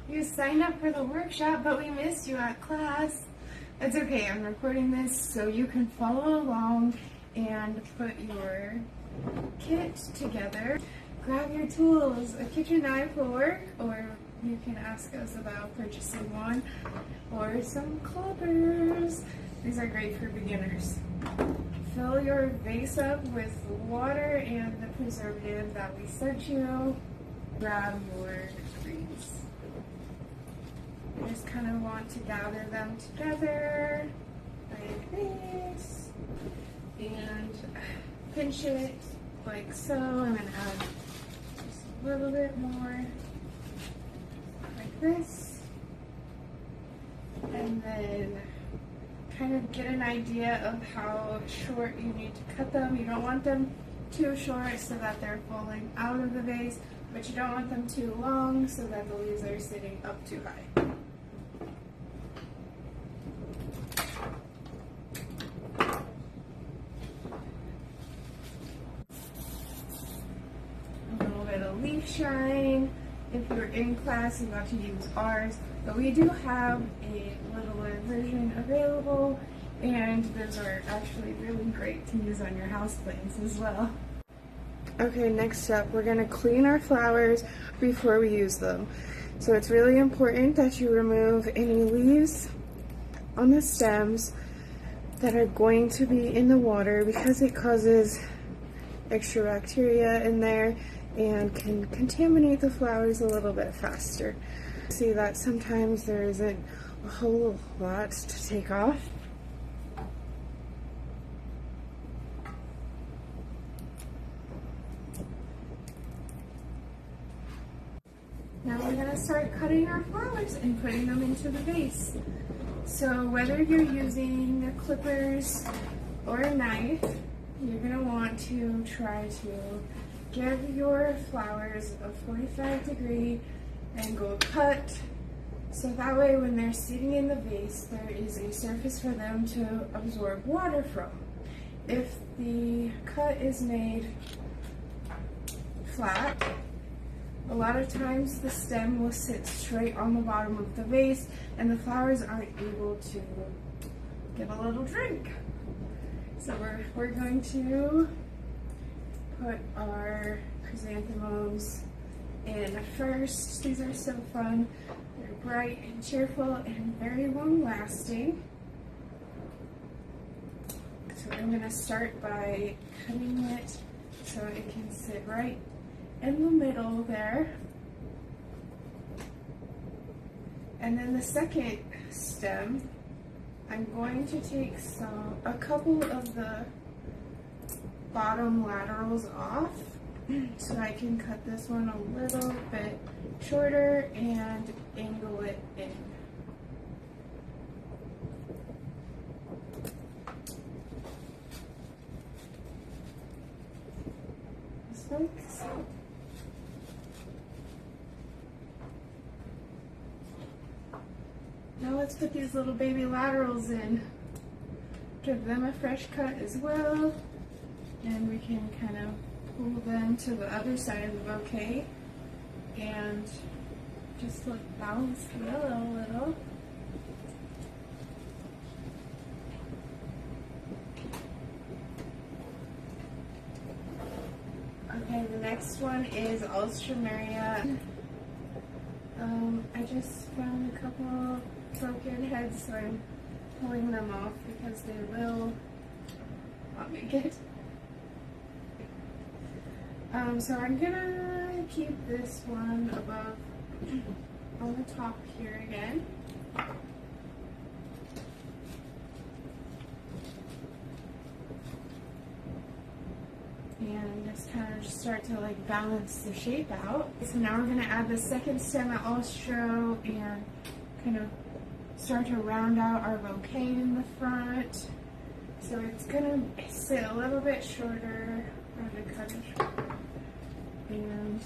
You signed up for the workshop, but we missed you at class. It's okay, I'm recording this so you can follow along and put your kit together. Grab your tools. A kitchen knife will work, or you can ask us about purchasing one, or some clippers. These are great for beginners. Fill your vase up with water and the preservative that we sent you. Grab your greens. You just kind of want to gather them together like this and pinch it like so. I'm going to add just a little bit more like this, and then kind of get an idea of how short you need to cut them. You don't want them too short so that they're falling out of the vase, but you don't want them too long so that the leaves are sitting up too high. A little bit of leaf shine. If you're in class, you got to use ours, but we do have a littler version available, and those are actually really great to use on your houseplants as well. Okay, next up, we're going to clean our flowers before we use them. So it's really important that you remove any leaves on the stems that are going to be in the water, because it causes extra bacteria in there and can contaminate the flowers a little bit faster. See that sometimes there isn't a whole lot to take off. Now we're going to start cutting our flowers and putting them into the vase. So whether you're using clippers or a knife, you're going to want to try to give your flowers a 45-degree angle cut, so that way when they're sitting in the vase, there is a surface for them to absorb water from. If the cut is made flat, a lot of times the stem will sit straight on the bottom of the vase and the flowers aren't able to get a little drink. So we're going to put our chrysanthemums in first. These are so fun. They're bright and cheerful and very long lasting. So I'm going to start by cutting it so it can sit right in the middle there. And then the second stem, I'm going to take a couple of the bottom laterals off so I can cut this one a little bit shorter and angle it in. Just like so. Now let's put these little baby laterals in. Give them a fresh cut as well. And we can kind of pull them to the other side of the bouquet and just balance the yellow a little. Okay, the next one is Alstroemeria. I just found a couple broken heads, so I'm pulling them off because they will not make it. So I'm gonna keep this one above on the top here again. And just kind of start to like balance the shape out. So now we're gonna add the second stem at Alstro and kind of start to round out our bouquet in the front. So it's gonna sit a little bit shorter. I'm gonna cut it short. And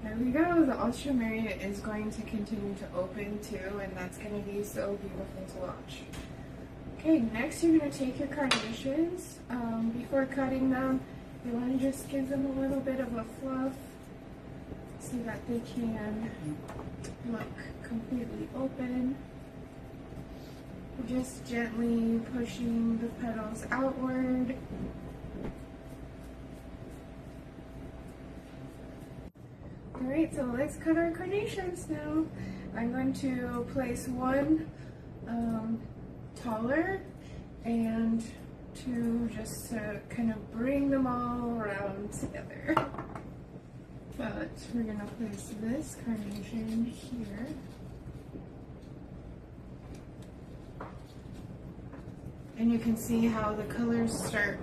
there we go. The Alstroemeria is going to continue to open too, and that's going to be so beautiful to watch. Okay, next you're going to take your carnations. Before cutting them, you want to just give them a little bit of a fluff so that they can look completely open. Just gently pushing the petals outward. Alright, so let's cut our carnations now. I'm going to place one taller and two just to kind of bring them all around together. But we're going to place this carnation here. And you can see how the colors start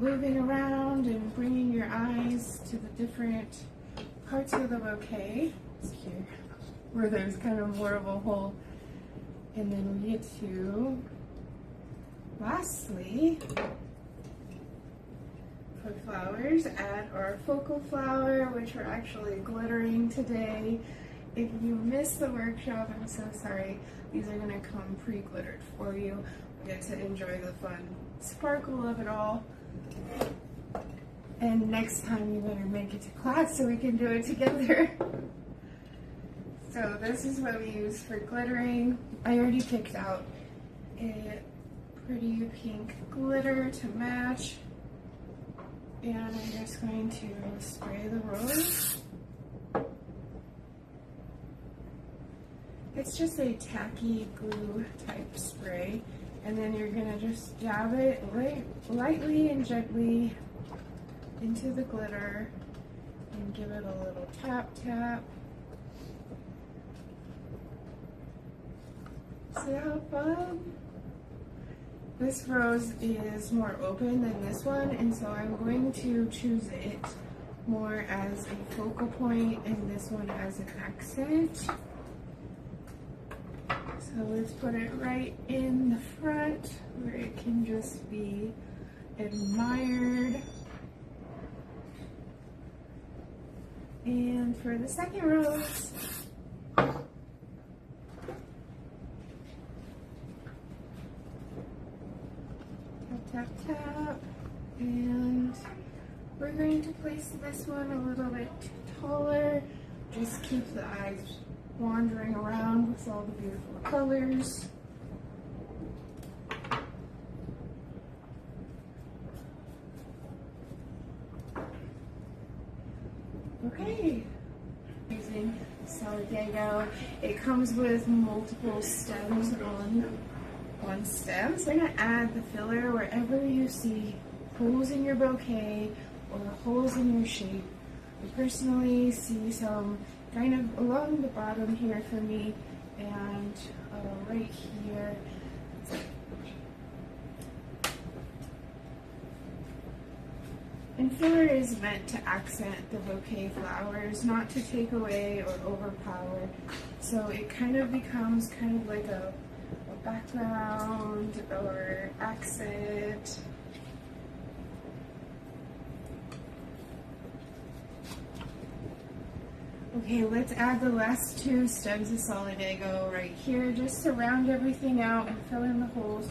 moving around and bringing your eyes to the different parts of the bouquet. It's here, where there's kind of more of a hole. And then we get to, lastly, for flowers, add our focal flower, which we're actually glittering today. If you missed the workshop, I'm so sorry. These are going to come pre-glittered for you. We get to enjoy the fun sparkle of it all. And next time you better make it to class so we can do it together. So this is what we use for glittering. I already picked out a pretty pink glitter to match. And I'm just going to spray the rose. It's just a tacky glue type spray. And then you're gonna just dab it lightly and gently into the glitter and give it a little tap tap. See how fun? This rose is more open than this one, and so I'm going to choose it more as a focal point and this one as an accent. So let's put it right in the front where it can just be admired. And for the second rose, tap, tap, tap, and we're going to place this one a little bit taller. Just keep the eyes wandering around with all the beautiful colors. Okay, using Solidago. It comes with multiple stems on one stem. So I'm going to add the filler wherever you see holes in your bouquet or holes in your shape. I personally see some kind of along the bottom here for me and right here. And filler is meant to accent the bouquet flowers, not to take away or overpower. So it kind of becomes kind of like a background or accent. Okay, let's add the last two stems of Solidago right here, just to round everything out and fill in the holes.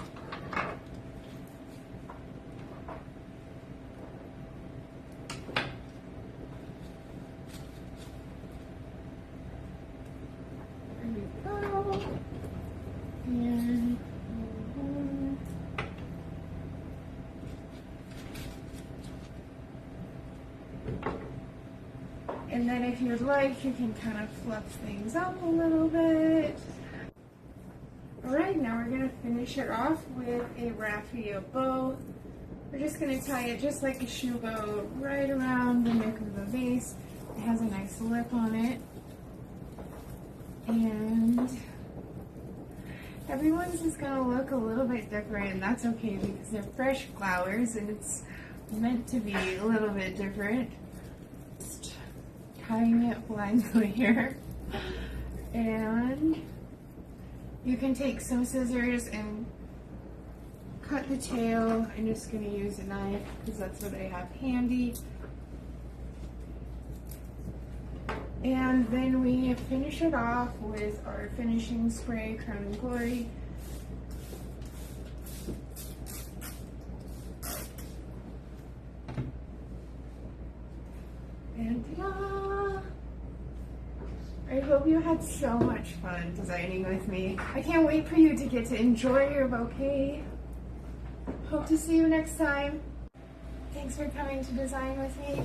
There we go. And then if you'd like, you can kind of fluff things up a little bit. Alright, now we're going to finish it off with a raffia bow. We're just going to tie it just like a shoe bow right around the neck of the vase. It has a nice lip on it. And everyone's is going to look a little bit different, and that's okay because they're fresh flowers and it's meant to be a little bit different. Just tying it blindly here. And you can take some scissors and cut the tail. I'm just going to use a knife because that's what I have handy. And then we finish it off with our finishing spray, Crown and Glory. And ta-da! I hope you had so much fun designing with me. I can't wait for you to get to enjoy your bouquet. Hope to see you next time. Thanks for coming to design with me.